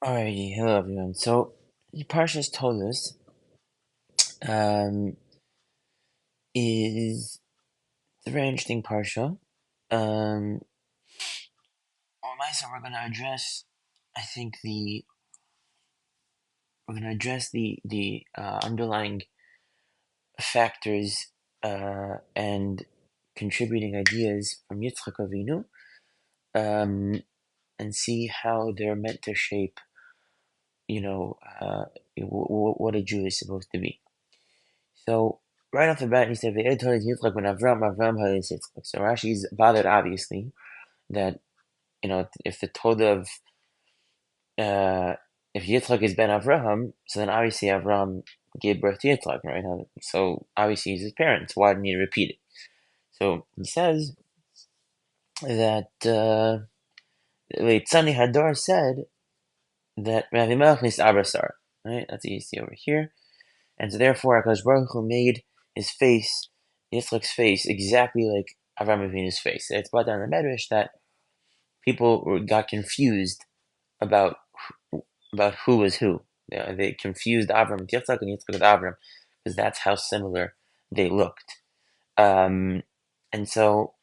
Alrighty, hello everyone. So the Parshas Toldos um, is a very interesting parsha. Um, so we're gonna address, I think we're gonna address the underlying factors and contributing ideas from Yitzchak Avinu, um, and see how they're meant to shape, you know, what a Jew is supposed to be. So right off the bat, he said, "Ve'ed Torah Yitzchak when Avram ha'is Yitzchak." So Rashi's bothered, obviously, that if the Torah of if Yitzchak is Ben Avraham, so then obviously Avram gave birth to Yitzchak, right? So obviously he's his parents. Why didn't he repeat it? So he says that Tzani Hadar said that Rav Melech is Abrasar, right? That's what you see over here. And so therefore, Hakadosh Baruch Hu made his face, Yitzchak's face, exactly like Avram Avinu's face. It's brought down in the Medrash that people got confused about who was who. They confused Avram with Yitzchak and Yitzchak with Avram because that's how similar they looked. And so,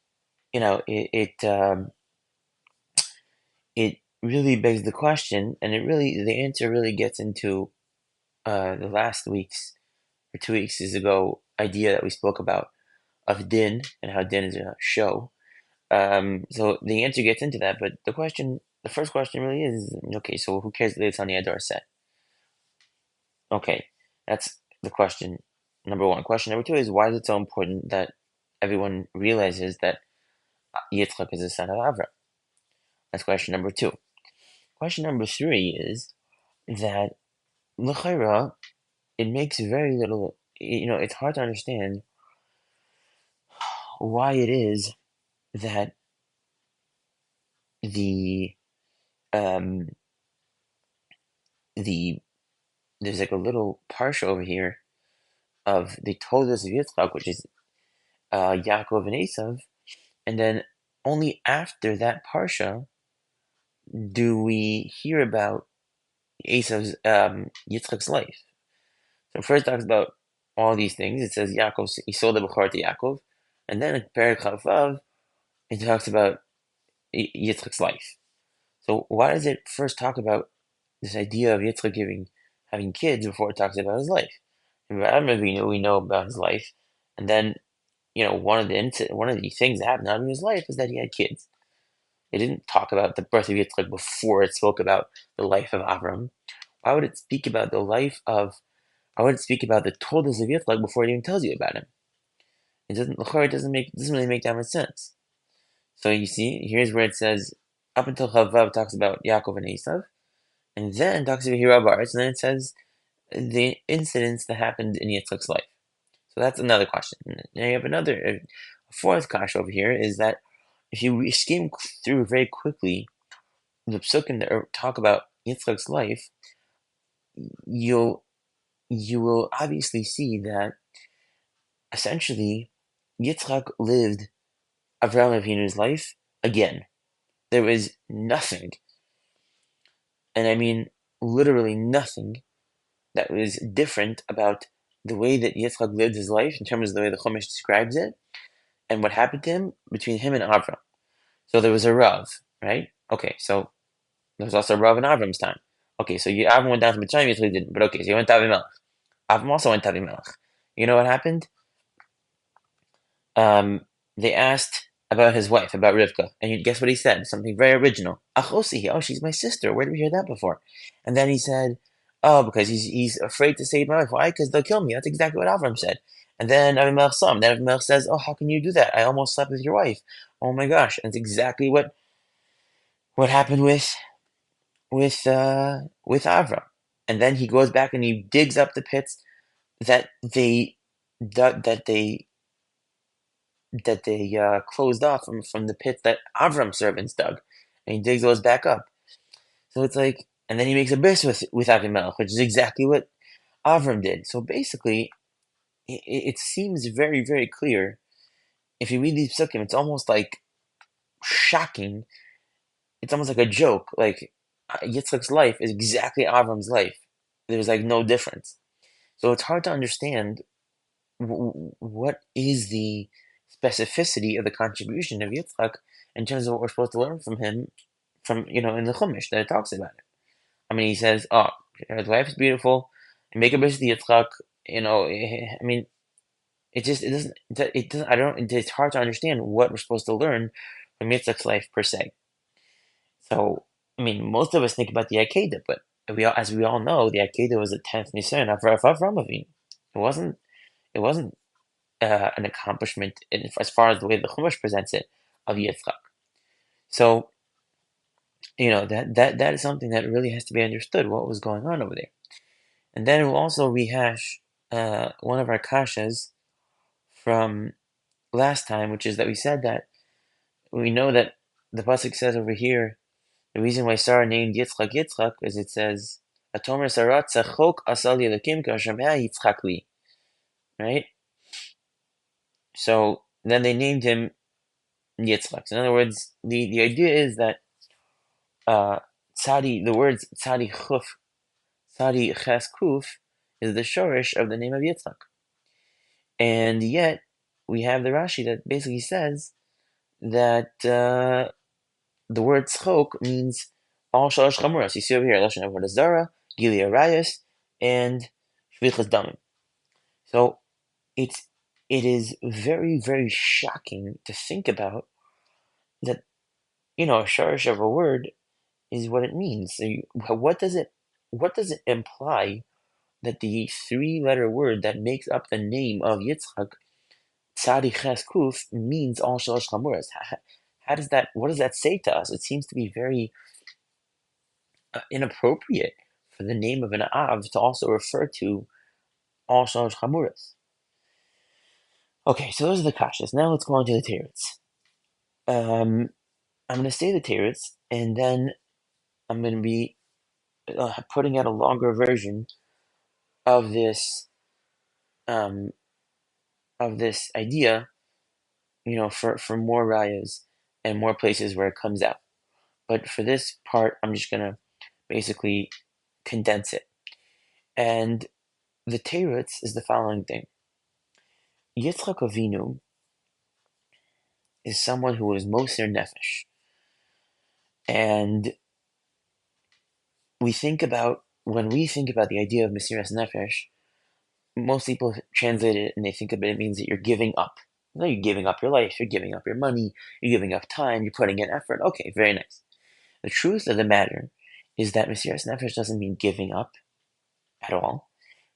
it really begs the question, and the answer really gets into the last week's or 2 weeks ago idea that we spoke about of Din and how Din is a show. So the answer gets into that, but the first question really is, okay, so who cares that it's on the Adar set? Okay, that's the question number one. Question number two is, why is it so important that everyone realizes that Yitzchak is the son of Avram? That's question number two. Question number three is that l'chayra, it makes very little, it's hard to understand why it is that the um the there's like a little parsha over here of the Toldos of Yitzchak, which is Yaakov and Esav, and then only after that parsha do we hear about Esav's Yitzchak's life. So first it talks about all these things. It says Yaakov, he sold the Bechor to Yaakov, and then in Perek Chavav it talks about Yitzchak's life. So why does it first talk about this idea of Yitzchak having kids before it talks about his life? And Adam Avinu, we know about his life, and then one of the things that happened in his life is that he had kids. It didn't talk about the birth of Yitzchak before it spoke about the life of Avram. Why would it speak about the life of? Why would it speak about the Toldos of Yitzchak before it even tells you about him? It doesn't. It doesn't really make that much sense. So you see, here's where it says up until Chavav talks about Yaakov and Esav, and then talks about Hira Baritz, and then it says the incidents that happened in Yitzchak's life. So that's another question. Now you have a fourth kasha over here is that if you skim through very quickly the psukim that talk about Yitzchak's life, you'll you will obviously see that essentially Yitzchak lived Avraham Avinu's life again. There was nothing, and I mean literally nothing, that was different about the way that Yitzchak lived his life in terms of the way the Chumash describes it and what happened to him between him and Avram. So there was a Rav, right? Okay, so there was also a Rav in Avram's time. Okay, so Avram went down to Mitzrayim, Yitzchak didn't. But okay, so he went to Avimelech. Avram also went to Avimelech. You know what happened? They asked about his wife, about Rivka, and guess what he said? Something very original. Achosi, oh, she's my sister. Where did we hear that before? And then he said, oh, because he's afraid to save my wife. Why? Because they'll kill me. That's exactly what Avram said. And then Avimelech saw him. Then Avimelech says, oh, how can you do that? I almost slept with your wife. Oh my gosh. And it's exactly what happened with Avram. And then he goes back and he digs up the pits that they that they closed off from the pits that Avram's servants dug, and he digs those back up. So it's like, and then he makes a bris with Avimelech, which is exactly what Avram did. So basically, it seems very very clear. If you read these psukim, it's almost like shocking. It's almost like a joke. Like Yitzchak's life is exactly Avram's life. There's like no difference. So it's hard to understand what is the specificity of the contribution of Yitzchak in terms of what we're supposed to learn from him, from in the Chumash that it talks about it. I mean, he says, "Oh, his wife is beautiful, and make a bris to Yitzchak." I mean, it doesn't. I don't. It's hard to understand what we're supposed to learn from Yitzchak's life per se. So, I mean, most of us think about the Akedah, but as we all know, the Akedah was the 10th Nisan of Avram Avinu. It wasn't. It wasn't an accomplishment as far as the way the Chumash presents it of Yitzchak. So, that is something that really has to be understood. What was going on over there, and then we'll also rehash one of our kashas from last time, which is that we said that we know that the pasuk says over here the reason why Sarah named Yitzchak Yitzchak is it says Atomer Sarat Tzachok Asal Yelakim Kashamea Yitzchak Li, right? So then they named him Yitzchak. So in other words, the idea is that the words tzadi chuf, tzadi ches kuf is the shorish of the name of Yitzchak, and yet we have the Rashi that basically says that the word tzchok means all shalosh chamuras. You see over here, lashon avodah zara, gili arayos, and shvichas damim. So it is very, very shocking to think about that. A shorish of a word is what it means. So what does it imply that the three-letter word that makes up the name of Yitzchak, Tzadi Ches Kuf, means all shalosh chamuras? How does that? What does that say to us? It seems to be very inappropriate for the name of an Av to also refer to all shalosh chamuras. Okay, so those are the kashas. Now let's go on to the teretz. I'm going to say the teretz, and then I'm going to be putting out a longer version of this um, idea, for more rayas and more places where it comes out. But for this part, I'm just gonna basically condense it. And the teretz is the following thing: Yitzchak Avinu is someone who is moser nefesh, and when we think about the idea of mesiras nefesh, most people translate it and they think of it means that you're giving up. No, you're giving up your life, you're giving up your money, you're giving up time, you're putting in effort. Okay, very nice. The truth of the matter is that mesiras nefesh doesn't mean giving up at all.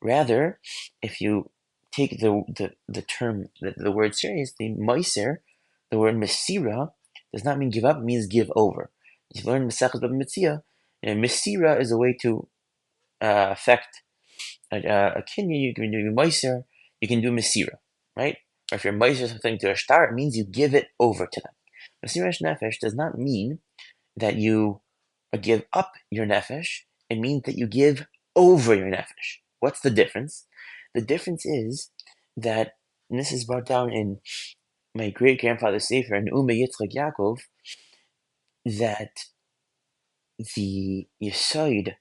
Rather, if you take the term, the word seriously, meiser, the word mesira, does not mean give up, it means give over. If you learn Masechet Bava Metzia, mesira is a way to affect a kinyan. You can do meiser, you can do mesira, right? Or if you're meiser something to a star, it means you give it over to them. Mesiras nefesh does not mean that you give up your nefesh. It means that you give over your nefesh. What's the difference? The difference is that, and this is brought down in my great grandfather's sefer in Ume Yitzchak Yaakov, that the yesod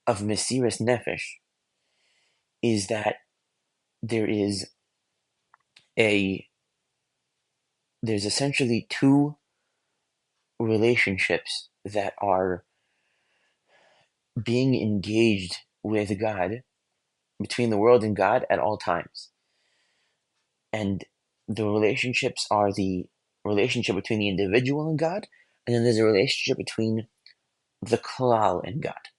of mesiras nefesh is that there's essentially two relationships that are being engaged with God, between the world and God at all times. And the relationships are the relationship between the individual and God, and then there's a relationship between the klal and God.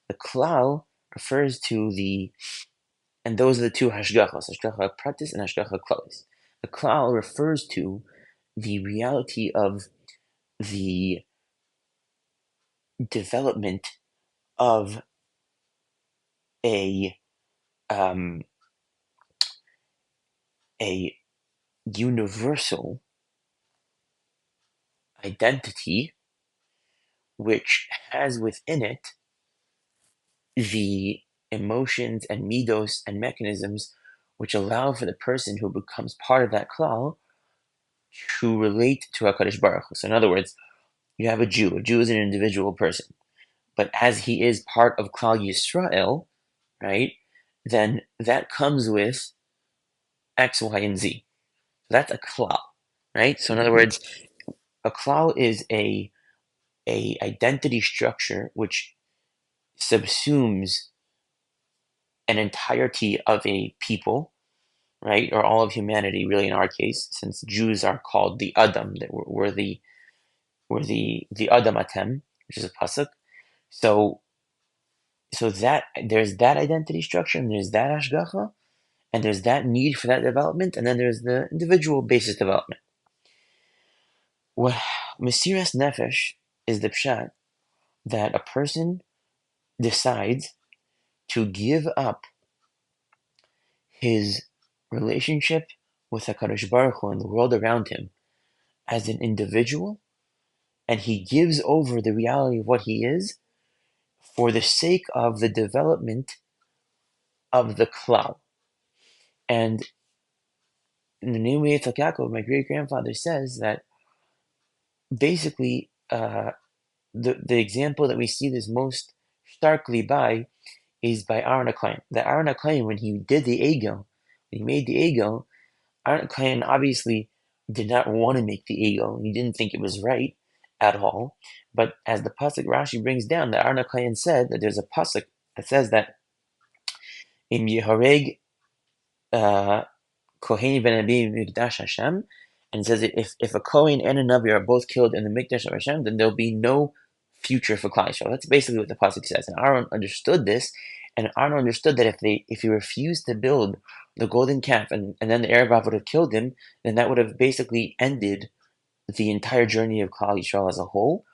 The klal refers to and those are the two hashgachos, hashgacha pratis and hashgacha klalis. The klal refers to the reality of the development of a um, a universal identity which has within it the emotions and midos and mechanisms which allow for the person who becomes part of that klal to relate to HaKadosh Baruch Hu. So in other words, you have a Jew. A Jew is an individual person. but as he is part of Klal Yisrael, right, then that comes with X, Y, and Z. That's a klal, right? So in other words, a klal is a identity structure which subsumes an entirety of a people, right, or all of humanity, really in our case, since Jews are called the Adam, that we're the Adam Atem, which is a pasuk. So that there's that identity structure, and there's that hashgacha, and there's that need for that development, and then there's the individual basis development. What Mesiras Nefesh is the pshat that a person decides to give up his relationship with HaKadosh Baruch Hu and the world around him as an individual, and he gives over the reality of what he is for the sake of the development of the klal. And in the name of Yitzhak Yaakov, my great-grandfather says that basically the example that we see this most starkly by is by Aaron HaKohen. That Aaron HaKohen, when he did the Egel, when he made the Egel, Aaron HaKohen obviously did not want to make the Egel. He didn't think it was right at all. But as the pasuk Rashi brings down, that Aaron HaKohen said that there's a pasuk that says that Im Yehareg Kohen ben Abi Mikdash Hashem, and it says that if a Kohen and a Navi are both killed in the Mikdash of Hashem, then there'll be no future for Klal Yisrael. That's basically what the pasuk says. And Aaron understood this, and Aaron understood that if he refused to build the golden calf, and then the Arab would have killed him, then that would have basically ended the entire journey of Klal Yisrael as a whole,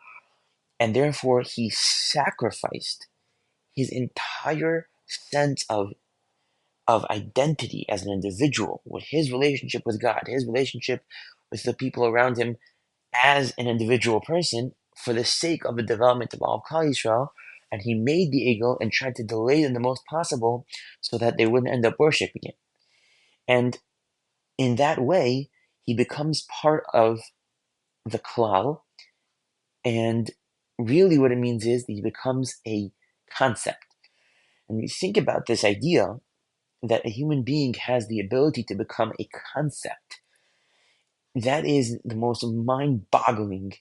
and therefore he sacrificed his entire sense of identity as an individual, with his relationship with God, his relationship with the people around him as an individual person, for the sake of the development of all of Klal Yisrael. And he made the Egel and tried to delay them the most possible so that they wouldn't end up worshiping it. And in that way, he becomes part of the Klal. And really what it means is that he becomes a concept. And you think about this idea that a human being has the ability to become a concept. That is the most mind-boggling,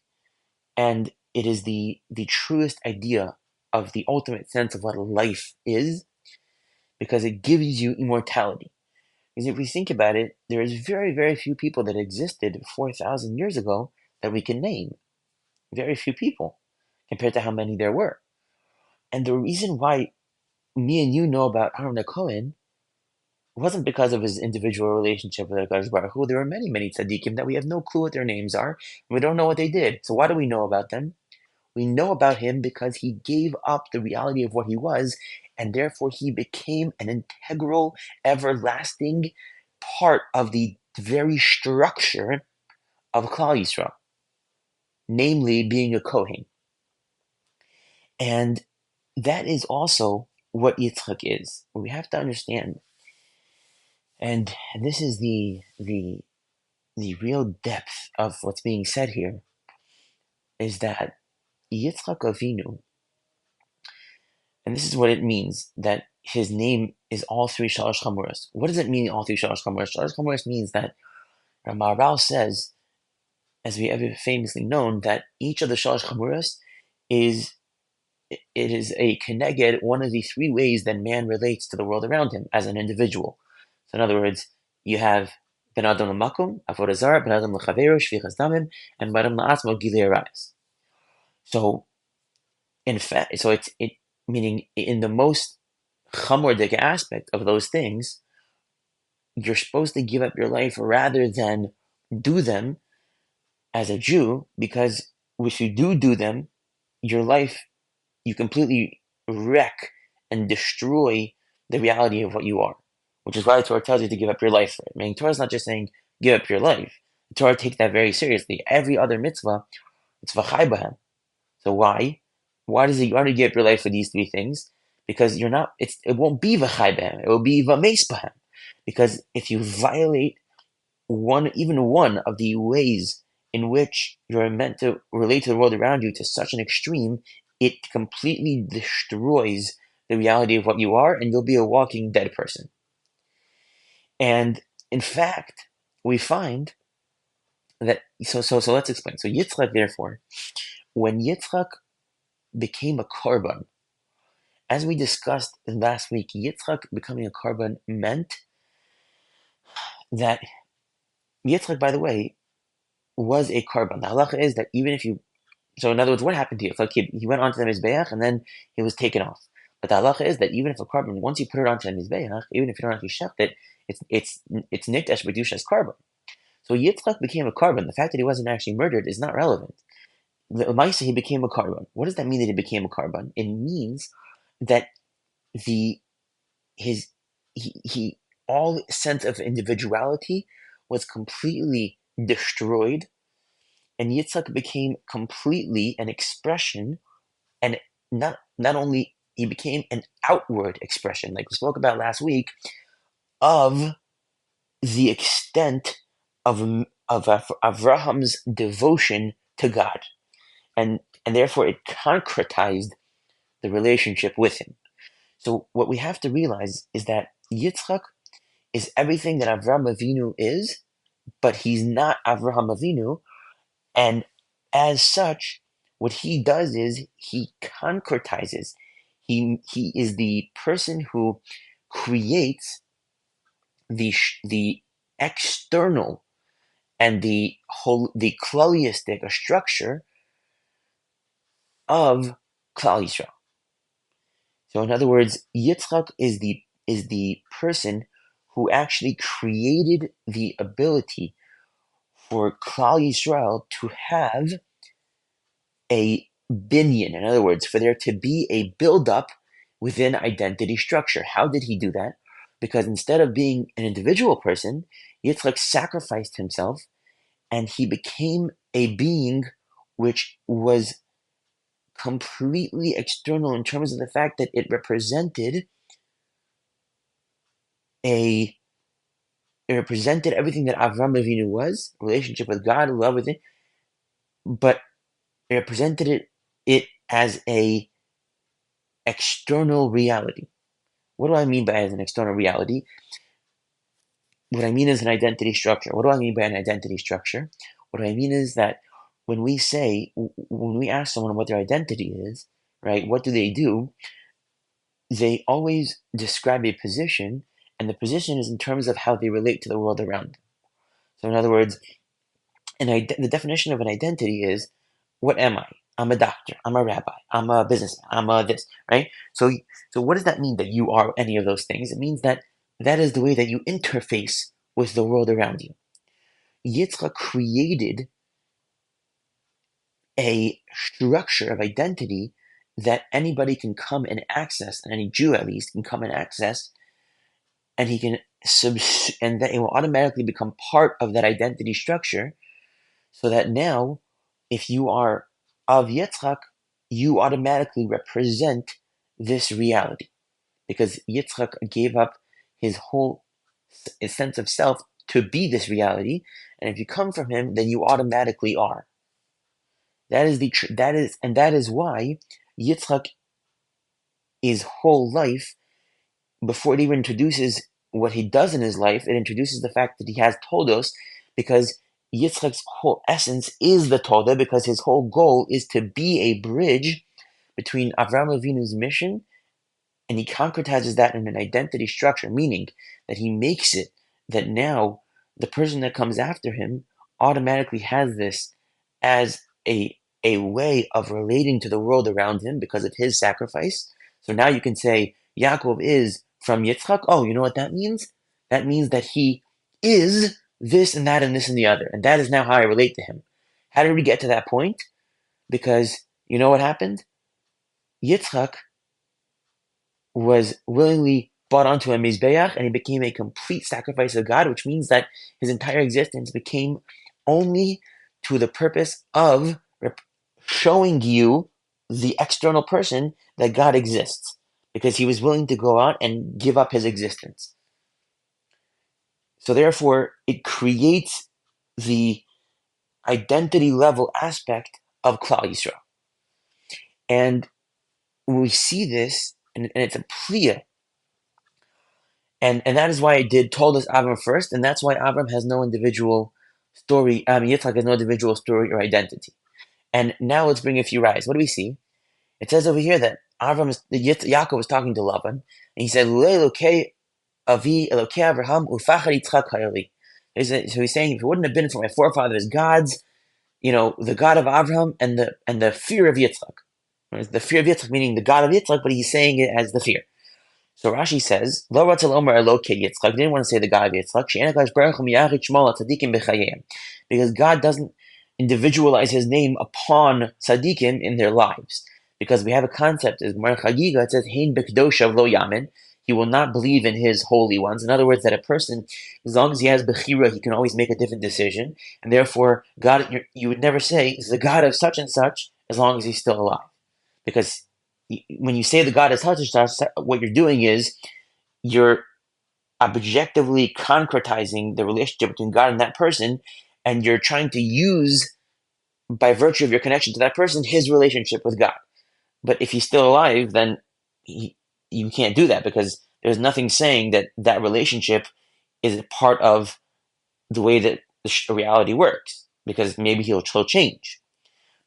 and it is the truest idea of the ultimate sense of what life is, because it gives you immortality. Because if we think about it, there is very, very few people that existed 4,000 years ago that we can name. Very few people compared to how many there were. And the reason why me and you know about Aaron HaKohen wasn't because of his individual relationship with HaKadosh Baruch Hu. There were many, many tzaddikim that we have no clue what their names are. We don't know what they did. So why do we know about them? We know about him because he gave up the reality of what he was, and therefore he became an integral, everlasting part of the very structure of Klal Yisrael, namely being a Kohen. And that is also what Yitzchak is. We have to understand, and this is the real depth of what's being said here, is that Yitzchak Avinu, and this is what it means, that his name is all three Shalosh Chamuras. What does it mean, all three Shalosh Chamuras? Shalosh Chamuras means that Ramaral says, as we have famously known, that each of the Shalosh Chamuras is a keneged, one of the three ways that man relates to the world around him as an individual. So in other words, you have Ben Adam L'Makom, Avodah Zarah, Ben Adam L'Chaveru, Shvichas Damim, and Ben Adam L'Atzmo, Gilei Arayos. So, in fact, so it meaning in the most chamordik aspect of those things, you're supposed to give up your life rather than do them as a Jew, because if you do them, your life, you completely wreck and destroy the reality of what you are, which is why the Torah tells you to give up your life for it. I mean, Torah is not just saying give up your life. The Torah takes that very seriously. Every other mitzvah, it's v'chai b'hem. So why? Why do you give up your life for these three things? Because you're not. It won't be v'chai b'hem. It will be v'meis b'hem. Because if you violate even one of the ways in which you're meant to relate to the world around you to such an extreme, it completely destroys the reality of what you are, and you'll be a walking dead person. And in fact, we find that so let's explain. So Yitzchak, therefore, when Yitzchak became a korban, as we discussed last week, Yitzchak becoming a korban meant that Yitzchak, by the way, was a korban. The halacha is that even if you, so in other words, what happened to Yitzchak? He went onto the mizbeach and then he was taken off. But the halacha is that even if a korban, once you put it onto the mizbeach, even if you don't actually shecht it, it's nikdash b'dusha's korban. So Yitzchak became a korban. The fact that he wasn't actually murdered is not relevant. The Maisa, he became a korban. What does that mean that he became a korban? It means that the his he all sense of individuality was completely destroyed, and Yitzhak became completely an expression, and not only he became an outward expression, like we spoke about last week, of the extent of Avraham's devotion to God, and therefore it concretized the relationship with him. So what we have to realize is that Yitzchak is everything that Avraham Avinu is, but he's not Avraham Avinu, and as such, what he does is he concretizes. He is the person who creates the external and the klalistic structure of Klal Yisrael. So in other words, Yitzchak is the person who actually created the ability for Klal Yisrael to have a binyan. In other words, for there to be a buildup within identity structure. How did he do that? Because instead of being an individual person, Yitzchak sacrificed himself and he became a being which was completely external in terms of the fact that it represented a it represented everything that Avram Avinu was, relationship with God, love with it, but it represented it as a external reality. What do I mean by as an external reality? What I mean is an identity structure. What do I mean by an identity structure? What I mean is that when we ask someone what their identity is, right, what do? They always describe a position, and the position is in terms of how they relate to the world around them. So in other words, the definition of an identity is, what am I? I'm a doctor. I'm a rabbi. I'm a businessman. I'm a this, right? So what does that mean that you are any of those things? It means that that is the way that you interface with the world around you. Yitzchak created a structure of identity that anybody can come and access, and any Jew at least can come and access, and he can and that it will automatically become part of that identity structure, so that now, if you are of Yitzchak, you automatically represent this reality, because Yitzchak gave up his whole sense of self to be this reality, and if you come from him, then you automatically are. That is why Yitzchak, his whole life, before it even introduces what he does in his life, it introduces the fact that he has Toldos, because Yitzchak's whole essence is the Todah, because his whole goal is to be a bridge between Avraham Avinu's mission, and he concretizes that in an identity structure, meaning that he makes it that now the person that comes after him automatically has this as a way of relating to the world around him because of his sacrifice. So now you can say Yaakov is from Yitzchak. Oh, you know what that means? That means that he is this and that and this and the other. And that is now how I relate to him. How did we get to that point? Because you know what happened? Yitzchak was willingly brought onto a Mizbeach, and he became a complete sacrifice of God, which means that his entire existence became only to the purpose of showing you, the external person, that God exists, because he was willing to go out and give up his existence. So therefore, it creates the identity level aspect of Klal Yisrael. And we see this, and it's a pliya. And that is why it told us Avram first, and that's why Avram has no individual story. Yitzchak has no individual story or identity. And now let's bring a few rise. What do we see? It says over here that Yaakov was talking to Laban, and he said, "Elokei avi, Elokei Avraham, ufachar Yitzchak hayali." So he's saying, if it wouldn't have been for my forefathers' gods, the God of Avraham and the fear of Yitzchak. The fear of Yitzchak meaning the God of Yitzchak, but he's saying it as the fear. So Rashi says, Lo Ratzal Omer Elokei Yitzchak, didn't want to say the God of Yitzchak, because God doesn't individualize his name upon tzaddikim in their lives. Because we have a concept, as Gemara Chagiga, it says, Hein Bekdoshav Lo Yamin, he will not believe in his holy ones. In other words, that a person, as long as he has Bechira, he can always make a different decision. And therefore, God, you would never say, is the God of such and such, as long as he's still alive. Because when you say the God is such and such, what you're doing is you're objectively concretizing the relationship between God and that person, and you're trying to use, by virtue of your connection to that person, his relationship with God. But if he's still alive, then you can't do that, because there's nothing saying that that relationship is a part of the way that the reality works, because maybe he'll change.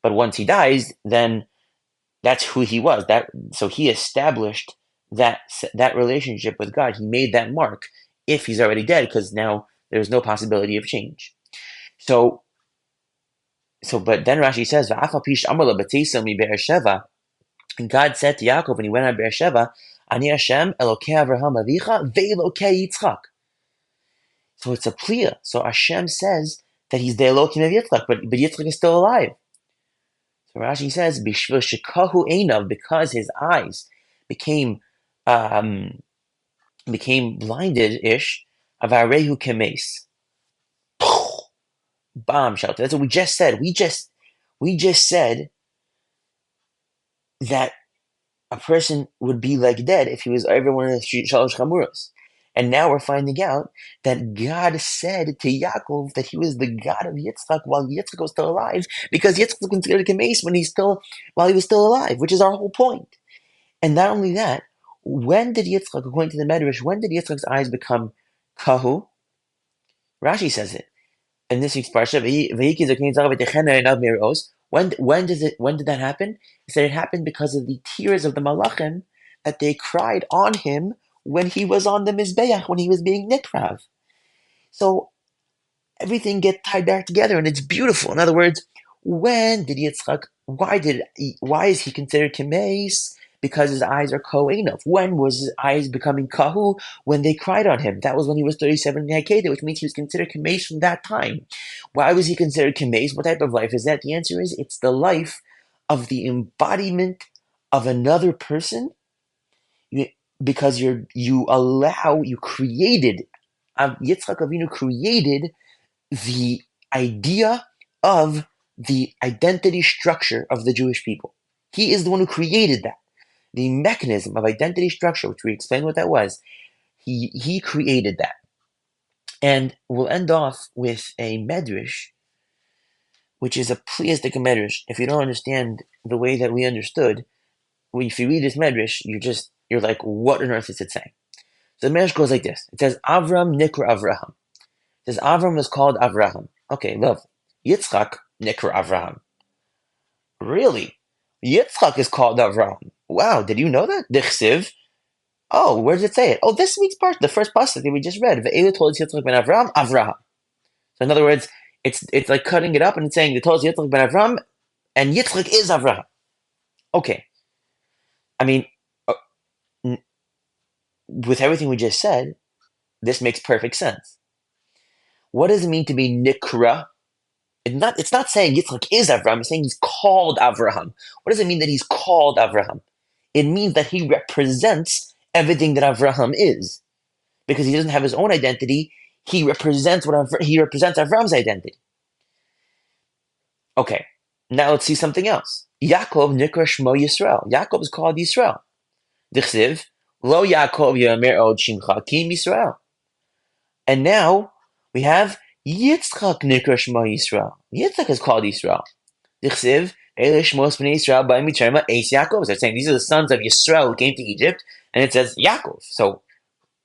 But once he dies, then that's who he was. So he established that relationship with God. He made that mark if he's already dead, because now there's no possibility of change. But then Rashi says, and God said to Yaakov when he went on Beersheba, Ani Hashem Elokei Avraham Avicha ve'Elokei Yitzchak. So it's a pliya. So Hashem says that he's the Elokim of Yitzchak, but Yitzchak is still alive. So Rashi says, Bishvil shekahu einav, because his eyes became blinded-ish, avarehu kemes. Bomb shelter. That's what we just said. We just said that a person would be like dead if he was over one of the Shalosh Chamuros. And now we're finding out that God said to Yaakov that he was the God of Yitzchak while Yitzchak was still alive, because Yitzchak was considered a kemes while he was still alive, which is our whole point. And not only that, when did Yitzchak, according to the Medrash, when did Yitzchak's eyes become kahu? Rashi says it in this week's parsha. When did that happen? He said it happened because of the tears of the malachim that they cried on him when he was on the mizbeach, when he was being nikrav. So everything gets tied back together, and it's beautiful. In other words, when did Yitzchak? Why is he considered kemes? Because his eyes are kohenov. When was his eyes becoming kahu? When they cried on him. That was when he was 37 in Hakeda, which means he was considered kemes from that time. Why was he considered kemes? What type of life is that? The answer is, it's the life of the embodiment of another person, because Yitzchak Avinu created the idea of the identity structure of the Jewish people. He is the one who created that. The mechanism of identity structure, which we explained what that was, he created that. And we'll end off with a medrash, which is a pleiastic medrash. If you don't understand the way that we understood, if you read this medrash, you're like, what on earth is it saying? So the medrash goes like this. It says, Avram Nikra Avraham. It says, Avram was called Avraham. Okay, love. Yitzchak Nikra Avraham. Really? Yitzchak is called Avraham. Wow, did you know that? Dichsiv. Oh, where does it say it? Oh, this week's part, the first pasuk that we just read. Ve'elu told Yitzchak ben Avraham, Avraham. So in other words, it's like cutting it up and saying the told Yitzchak ben Avraham, and Yitzchak is Avraham. Okay. I mean, with everything we just said, this makes perfect sense. What does it mean to be Nikra? It's not saying Yitzchak is Avraham. It's saying he's called Avraham. What does it mean that he's called Avraham? It means that he represents everything that Avraham is, because he doesn't have his own identity. He represents Avraham's identity. Okay, now let's see something else. Yaakov Nikra Shmo Yisrael. Yaakov is called Yisrael. Dichsiv Lo Yaakov Yomer Od Shimcha Kim Yisrael. And now we have Yitzchak Nikra Shmo Yisrael. Yitzchak is called Yisrael. Dichsiv Eile Shmos Bnei Yisrael Ba'im Mitzrayim Eis Yaakov. So it's saying these are the sons of Yisrael who came to Egypt, and it says Yaakov. So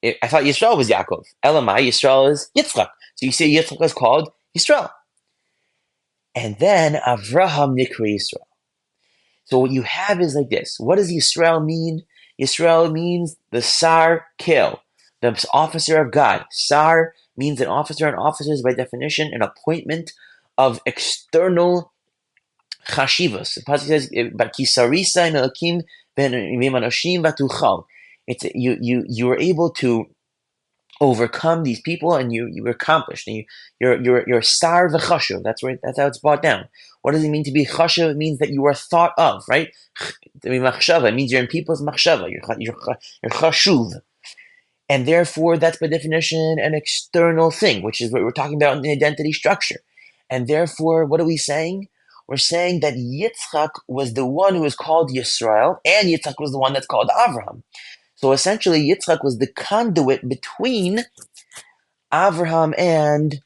I thought Yisrael was Yaakov. Elamai, Yisrael is Yitzchak. So you say Yitzchak is called Yisrael. And then Avraham Nikra Yisrael. So what you have is like this. What does Yisrael mean? Yisrael means the Sar Kil, the officer of God. Sar means an officer, and officer is by definition an appointment of external chashivas. The pasuk says, "Bakisarisa melakim ben v'manoshim batuchal." It's you were able to overcome these people, and you accomplished. And you're sar v'chashuv. That's how it's brought down. What does it mean to be chashuv? It means that you are thought of, right? I mean, machshava. It means you're in people's machshava. You're chashuv, and therefore that's by definition an external thing, which is what we're talking about in the identity structure. And therefore, what are we saying? We're saying that Yitzchak was the one who was called Yisrael, and Yitzchak was the one that's called Avraham. So essentially, Yitzchak was the conduit between Avraham and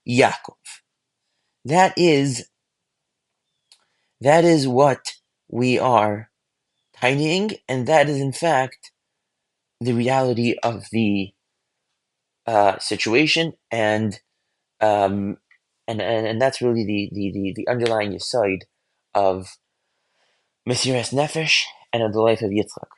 Yaakov. That is what we are tidying, and that is in fact the reality of the situation, and that's really the underlying side of Mesiras Nefesh and of the life of Yitzchak.